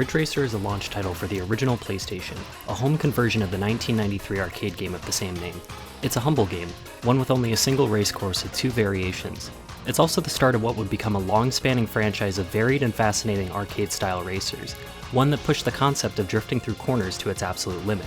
Ridge Racer is a launch title for the original PlayStation, a home conversion of the 1993 arcade game of the same name. It's a humble game, one with only a single race course with 2 variations. It's also the start of what would become a long-spanning franchise of varied and fascinating arcade-style racers, one that pushed the concept of drifting through corners to its absolute limit.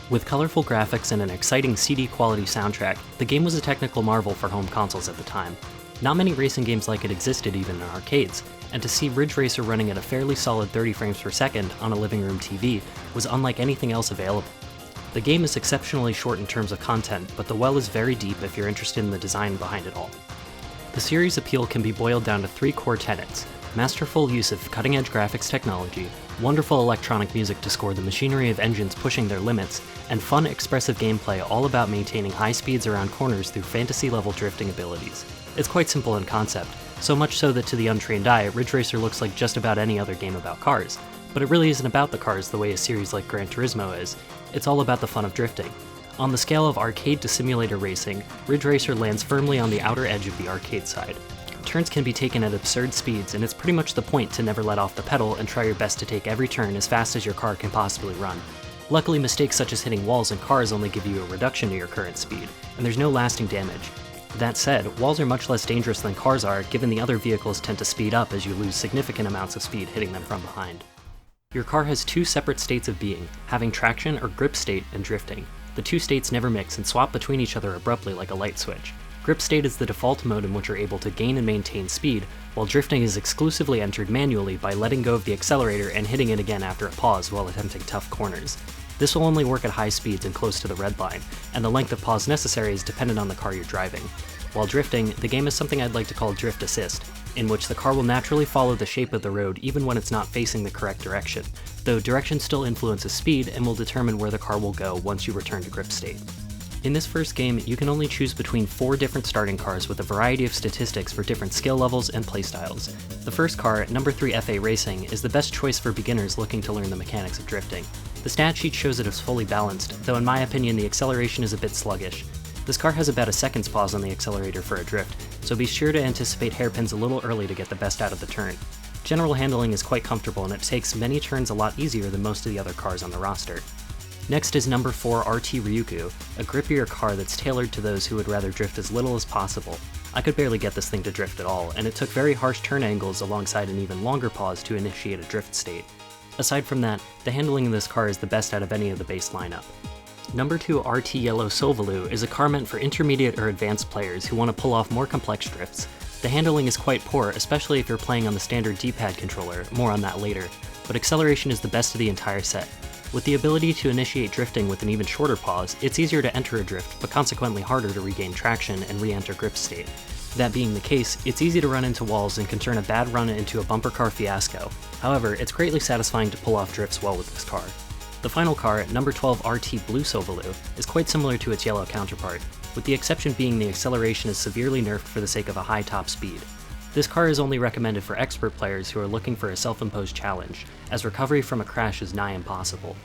With colorful graphics and an exciting CD-quality soundtrack, the game was a technical marvel for home consoles at the time. Not many racing games like it existed even in arcades, and to see Ridge Racer running at a fairly solid 30 frames per second on a living room TV was unlike anything else available. The game is exceptionally short in terms of content, but the well is very deep if you're interested in the design behind it all. The series' appeal can be boiled down to 3 core tenets: masterful use of cutting-edge graphics technology, wonderful electronic music to score the machinery of engines pushing their limits, and fun, expressive gameplay all about maintaining high speeds around corners through fantasy-level drifting abilities. It's quite simple in concept, so much so that to the untrained eye, Ridge Racer looks like just about any other game about cars. But it really isn't about the cars the way a series like Gran Turismo is. It's all about the fun of drifting. On the scale of arcade to simulator racing, Ridge Racer lands firmly on the outer edge of the arcade side. Turns can be taken at absurd speeds, and it's pretty much the point to never let off the pedal and try your best to take every turn as fast as your car can possibly run. Luckily, mistakes such as hitting walls in cars only give you a reduction to your current speed, and there's no lasting damage. That said, walls are much less dangerous than cars are, given the other vehicles tend to speed up as you lose significant amounts of speed hitting them from behind. Your car has 2 separate states of being, having traction or grip state and drifting. The 2 states never mix and swap between each other abruptly like a light switch. Grip state is the default mode in which you're able to gain and maintain speed, while drifting is exclusively entered manually by letting go of the accelerator and hitting it again after a pause while attempting tough corners. This will only work at high speeds and close to the red line, and the length of pause necessary is dependent on the car you're driving. While drifting, the game is something I'd like to call drift assist, in which the car will naturally follow the shape of the road even when it's not facing the correct direction, though direction still influences speed and will determine where the car will go once you return to grip state. In this first game, you can only choose between 4 different starting cars with a variety of statistics for different skill levels and playstyles. The first car, number 3 FA Racing, is the best choice for beginners looking to learn the mechanics of drifting. The stat sheet shows it is fully balanced, though in my opinion the acceleration is a bit sluggish. This car has about a second's pause on the accelerator for a drift, so be sure to anticipate hairpins a little early to get the best out of the turn. General handling is quite comfortable and it takes many turns a lot easier than most of the other cars on the roster. Next is number 4 RT Ryugu, a grippier car that's tailored to those who would rather drift as little as possible. I could barely get this thing to drift at all, and it took very harsh turn angles alongside an even longer pause to initiate a drift state. Aside from that, the handling of this car is the best out of any of the base lineup. Number 2 RT Yellow Sovalu is a car meant for intermediate or advanced players who want to pull off more complex drifts. The handling is quite poor, especially if you're playing on the standard D-pad controller, more on that later, but acceleration is the best of the entire set. With the ability to initiate drifting with an even shorter pause, it's easier to enter a drift, but consequently harder to regain traction and re-enter grip state. That being the case, it's easy to run into walls and can turn a bad run into a bumper car fiasco. However, it's greatly satisfying to pull off drifts well with this car. The final car, number 12 RT Blue Sovalu, is quite similar to its yellow counterpart, with the exception being the acceleration is severely nerfed for the sake of a high top speed. This car is only recommended for expert players who are looking for a self-imposed challenge, as recovery from a crash is nigh impossible.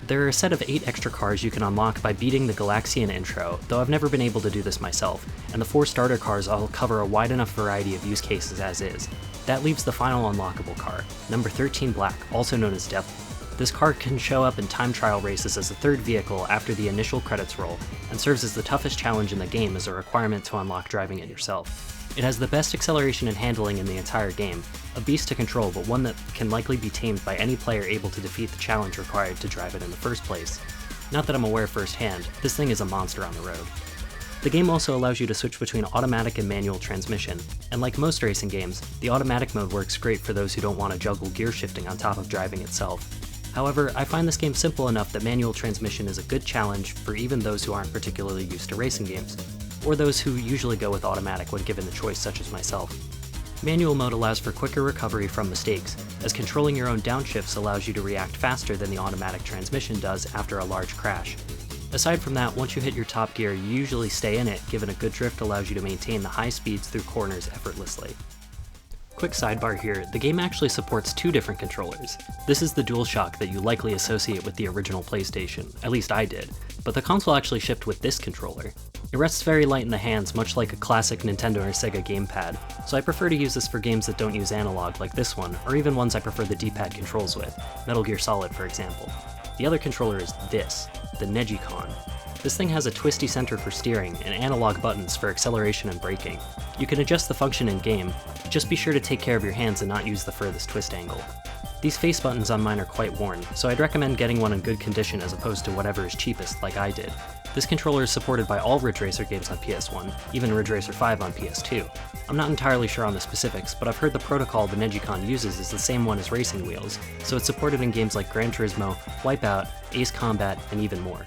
There are a set of 8 extra cars you can unlock by beating the Galaxian intro, though I've never been able to do this myself, and the 4 starter cars all cover a wide enough variety of use cases as is. That leaves the final unlockable car, number 13 Black, also known as Devil. This car can show up in time trial races as a 3rd vehicle after the initial credits roll, and serves as the toughest challenge in the game as a requirement to unlock driving it yourself. It has the best acceleration and handling in the entire game, a beast to control but one that can likely be tamed by any player able to defeat the challenge required to drive it in the first place. Not that I'm aware firsthand, this thing is a monster on the road. The game also allows you to switch between automatic and manual transmission, and like most racing games, the automatic mode works great for those who don't want to juggle gear shifting on top of driving itself. However, I find this game simple enough that manual transmission is a good challenge for even those who aren't particularly used to racing games, or those who usually go with automatic when given the choice, such as myself. Manual mode allows for quicker recovery from mistakes, as controlling your own downshifts allows you to react faster than the automatic transmission does after a large crash. Aside from that, once you hit your top gear, you usually stay in it, given a good drift allows you to maintain the high speeds through corners effortlessly. Quick sidebar here, the game actually supports 2 different controllers. This is the DualShock that you likely associate with the original PlayStation, at least I did. but the console actually shipped with this controller. It rests very light in the hands, much like a classic Nintendo or Sega gamepad, so I prefer to use this for games that don't use analog like this one, or even ones I prefer the D-pad controls with, Metal Gear Solid for example. The other controller is this, the Negicon. This thing has a twisty center for steering and analog buttons for acceleration and braking. You can adjust the function in-game, just be sure to take care of your hands and not use the furthest twist angle. These face buttons on mine are quite worn, so I'd recommend getting one in good condition as opposed to whatever is cheapest like I did. This controller is supported by all Ridge Racer games on PS1, even Ridge Racer 5 on PS2. I'm not entirely sure on the specifics, but I've heard the protocol the Negicon uses is the same one as Racing Wheels, so it's supported in games like Gran Turismo, Wipeout, Ace Combat, and even more.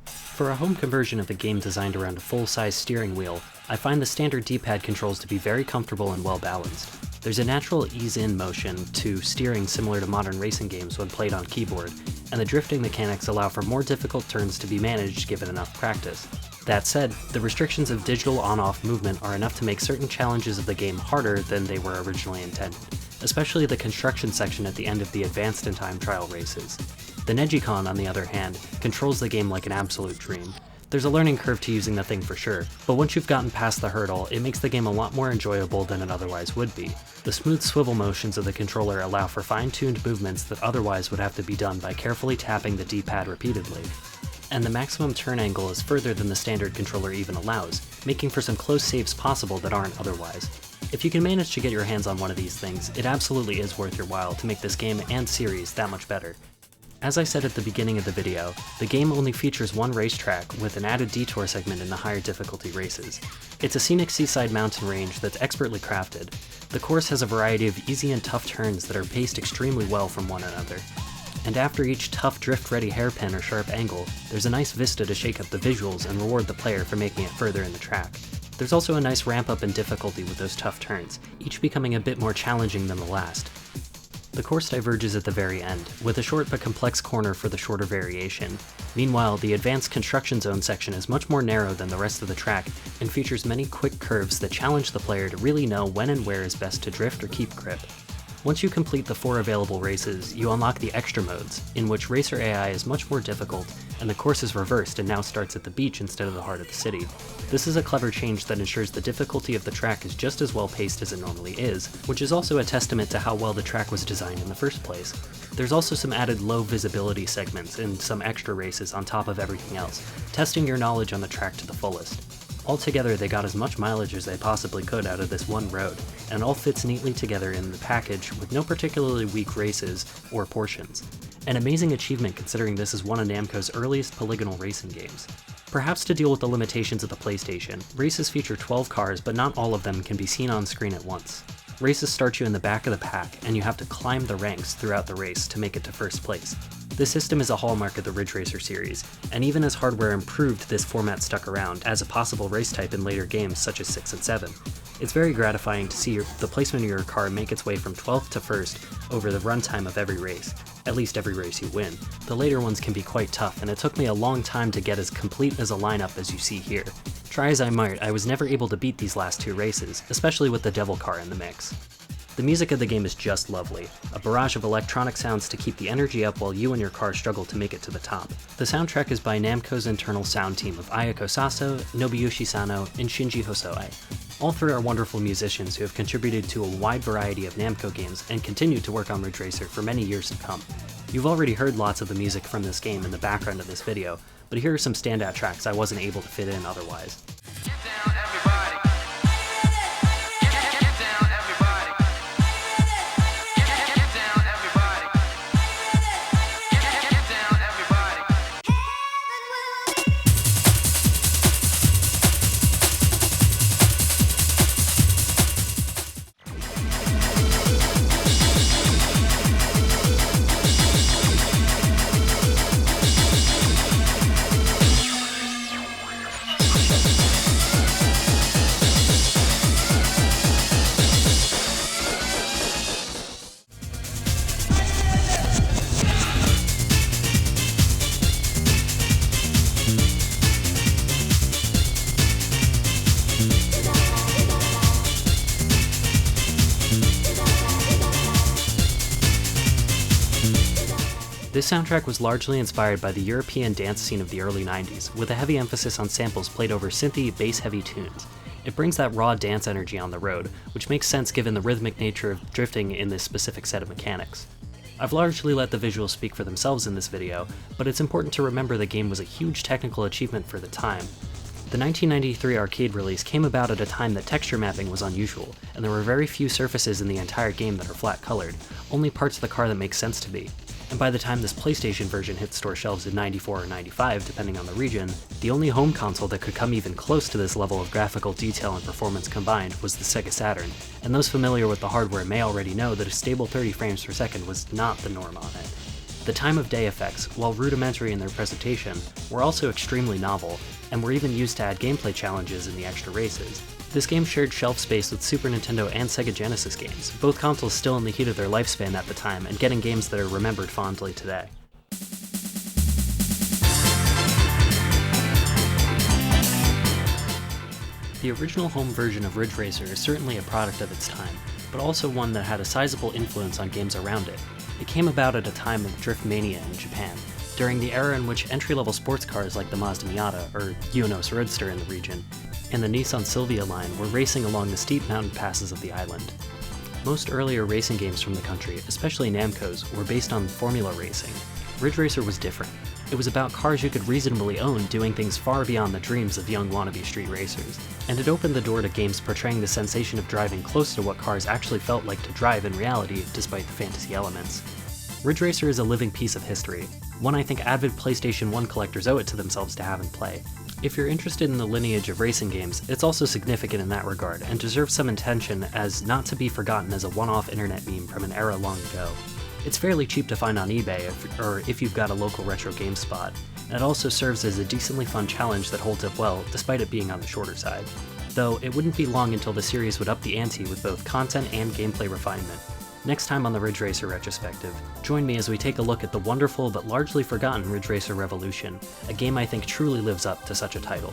For a home conversion of a game designed around a full-size steering wheel, I find the standard D-pad controls to be very comfortable and well-balanced. There's a natural ease-in motion to steering similar to modern racing games when played on keyboard, and the drifting mechanics allow for more difficult turns to be managed given enough practice. That said, the restrictions of digital on-off movement are enough to make certain challenges of the game harder than they were originally intended, especially the construction section at the end of the Advanced in Time trial races. The Negicon, on the other hand, controls the game like an absolute dream. There's a learning curve to using the thing for sure, but once you've gotten past the hurdle, it makes the game a lot more enjoyable than it otherwise would be. The smooth swivel motions of the controller allow for fine-tuned movements that otherwise would have to be done by carefully tapping the D-pad repeatedly. And the maximum turn angle is further than the standard controller even allows, making for some close saves possible that aren't otherwise. If you can manage to get your hands on one of these things, it absolutely is worth your while to make this game and series that much better. As I said at the beginning of the video, the game only features one racetrack with an added detour segment in the higher difficulty races. It's a scenic seaside mountain range that's expertly crafted. The course has a variety of easy and tough turns that are paced extremely well from one another. And after each tough drift-ready hairpin or sharp angle, there's a nice vista to shake up the visuals and reward the player for making it further in the track. There's also a nice ramp up in difficulty with those tough turns, each becoming a bit more challenging than the last. The course diverges at the very end, with a short but complex corner for the shorter variation. Meanwhile, the advanced construction zone section is much more narrow than the rest of the track, and features many quick curves that challenge the player to really know when and where is best to drift or keep grip. Once you complete the 4 available races, you unlock the extra modes, in which racer AI is much more difficult, and the course is reversed and now starts at the beach instead of the heart of the city. This is a clever change that ensures the difficulty of the track is just as well paced as it normally is, which is also a testament to how well the track was designed in the first place. There's also some added low visibility segments and some extra races on top of everything else, testing your knowledge on the track to the fullest. Altogether, they got as much mileage as they possibly could out of this one road, and it all fits neatly together in the package with no particularly weak races or portions. An amazing achievement considering this is one of Namco's earliest polygonal racing games. Perhaps to deal with the limitations of the PlayStation, races feature 12 cars, but not all of them can be seen on screen at once. Races start you in the back of the pack, and you have to climb the ranks throughout the race to make it to first place. This system is a hallmark of the Ridge Racer series, and even as hardware improved, this format stuck around as a possible race type in later games such as 6 and 7. It's very gratifying to see the placement of your car make its way from 12th to 1st over the runtime of every race, at least every race you win. The later ones can be quite tough, and it took me a long time to get as complete as a lineup as you see here. Try as I might, I was never able to beat these last 2 races, especially with the Devil car in the mix. The music of the game is just lovely, a barrage of electronic sounds to keep the energy up while you and your car struggle to make it to the top. The soundtrack is by Namco's internal sound team of Ayako Saso, Nobuyushi Sano, and Shinji Hosoe. All 3 are wonderful musicians who have contributed to a wide variety of Namco games and continue to work on Ridge Racer for many years to come. You've already heard lots of the music from this game in the background of this video, but here are some standout tracks I wasn't able to fit in otherwise. This soundtrack was largely inspired by the European dance scene of the early 90s, with a heavy emphasis on samples played over synthy, bass-heavy tunes. It brings that raw dance energy on the road, which makes sense given the rhythmic nature of drifting in this specific set of mechanics. I've largely let the visuals speak for themselves in this video, but it's important to remember the game was a huge technical achievement for the time. The 1993 arcade release came about at a time that texture mapping was unusual, and there were very few surfaces in the entire game that are flat colored, only parts of the car that make sense to be. And by the time this PlayStation version hit store shelves in 94 or 95, depending on the region, the only home console that could come even close to this level of graphical detail and performance combined was the Sega Saturn, and those familiar with the hardware may already know that a stable 30 frames per second was not the norm on it. The time of day effects, while rudimentary in their presentation, were also extremely novel, and were even used to add gameplay challenges in the extra races. This game shared shelf space with Super Nintendo and Sega Genesis games, both consoles still in the heat of their lifespan at the time and getting games that are remembered fondly today. The original home version of Ridge Racer is certainly a product of its time, but also one that had a sizable influence on games around it. It came about at a time of drift mania in Japan, during the era in which entry-level sports cars like the Mazda Miata, or Yunos Roadster in the region, and the Nissan Silvia line were racing along the steep mountain passes of the island. Most earlier racing games from the country, especially Namco's, were based on formula racing. Ridge Racer was different. It was about cars you could reasonably own doing things far beyond the dreams of young wannabe street racers, and it opened the door to games portraying the sensation of driving close to what cars actually felt like to drive in reality, despite the fantasy elements. Ridge Racer is a living piece of history, one I think avid PlayStation 1 collectors owe it to themselves to have and play. If you're interested in the lineage of racing games, it's also significant in that regard, and deserves some attention as not to be forgotten as a one-off internet meme from an era long ago. It's fairly cheap to find on eBay if you've got a local retro game spot, and it also serves as a decently fun challenge that holds up well, despite it being on the shorter side. Though, it wouldn't be long until the series would up the ante with both content and gameplay refinement. Next time on the Ridge Racer Retrospective, join me as we take a look at the wonderful but largely forgotten Ridge Racer Revolution, a game I think truly lives up to such a title.